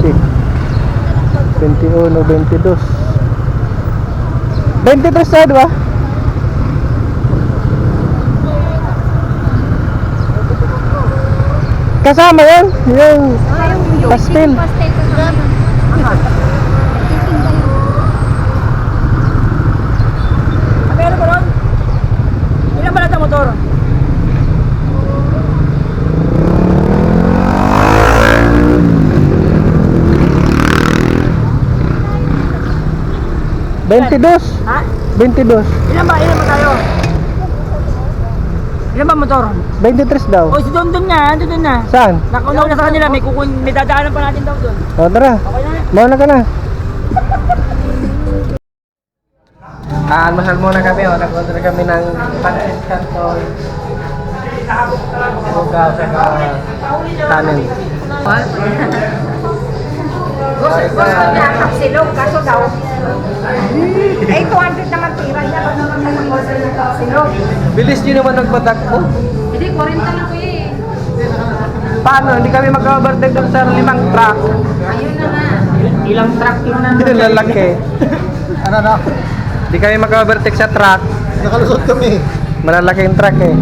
20, 21, 22. 23 sa ba? Kasama yun? Yung pastel. Pastel kasama. Ano ba ron? Ilan ba natin motor? Ha? 22. Ilan ba tayo? Ilan ba motor? 23 daw. O, si Don na. Saan? Nakaulaw na sa kanila, may dadaanan pa natin daw doon. O, tara. Okay na. Mauna ka na. Almasal muna kami. Nag-order kami ng pancit canton. Bugaw sa kanin. Gusto niya kapsilog, kaso daw. Ay, 200 naman tira niya. Pag naman sa order ng kapsilog. Bilis nyo naman nagpatakbo. Hindi, 40 lang ko eh. Paano? Hindi kami mag-overtake doon sa 5 truck. Ayun na nga. Ilang truck yun na. Hindi lalaki. Ano na? Hindi kami mag-overtake sa truck. Nakalusot kami. Malalaki yung truck eh.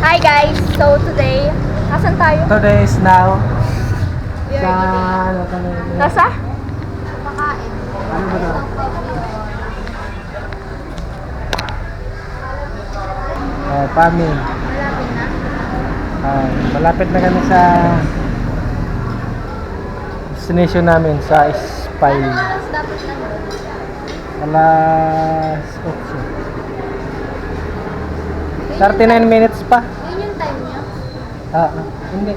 Hi guys! So today, asan tayo? Today is now. We Sa... are eating. Ano kami? Nasa? Pakain. Ano ba daw? Pami. Malapit na. Malapit na kami sa destination namin sa Spy. Anong oras dapat nandun? Alas 8. 39 minutes pa. Yun yung time niyo? Hindi.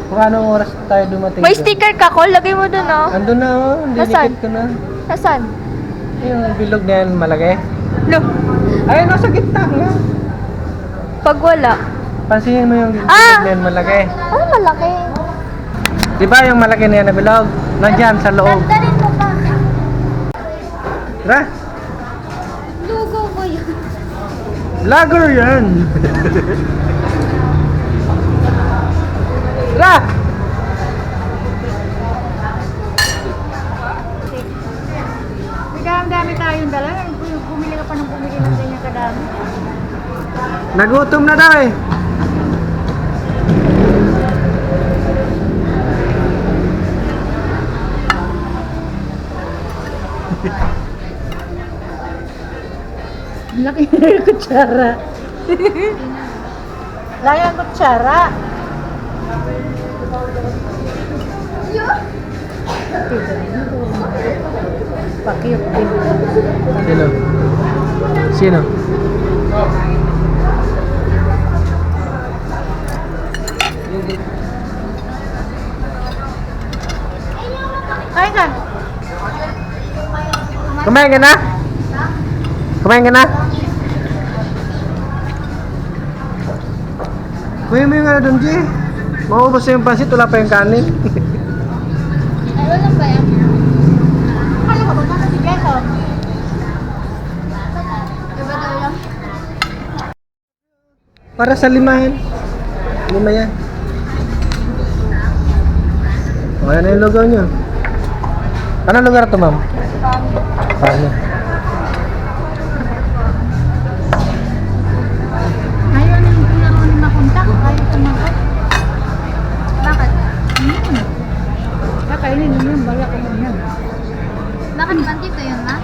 Kung anong oras tayo dumating. May doon. sticker ka, Col. Lagay mo dun, oh. Andun na, oh. Nasaan? Dinikit ko na. Nasaan? Yung bilog na yan, malaki. No. Ay, nasa gitna nga. Pag wala. Pansinin mo yung bilog Ah! na yan, malaki. Ay, malaki. Di ba yung malaki na yan na bilog? Nandyan, sa loob. Dandarin mo pa. Tara, Lugo ko yun. vlogger yan. Tara! Ang dami tayong dala. Bumili ka pa ng bumili ng ganyan kadami. Nagutom na daw eh. Laki ng kutsara. Laki ng kutsara. Pakiyot din. Sino? Sino? Kain ka. Kumain ka na? Kumain ka na? Kuya mo yung ano doon, G. Maubos na yung pansit, wala pa yung kanin. Ano lang ba yan? Kala ko ba nasa si Beto? Diba daw lang? Para sa limahan. Lima yan. O, ano yung lugaw nyo? Anong lugar to, ma'am? Paano? Ayaw nang pinaro ni makontak. Ayaw tumakot. Bakit? Kakainin mo yun. Bala ko mo yan. Bakit nandito yun, ma?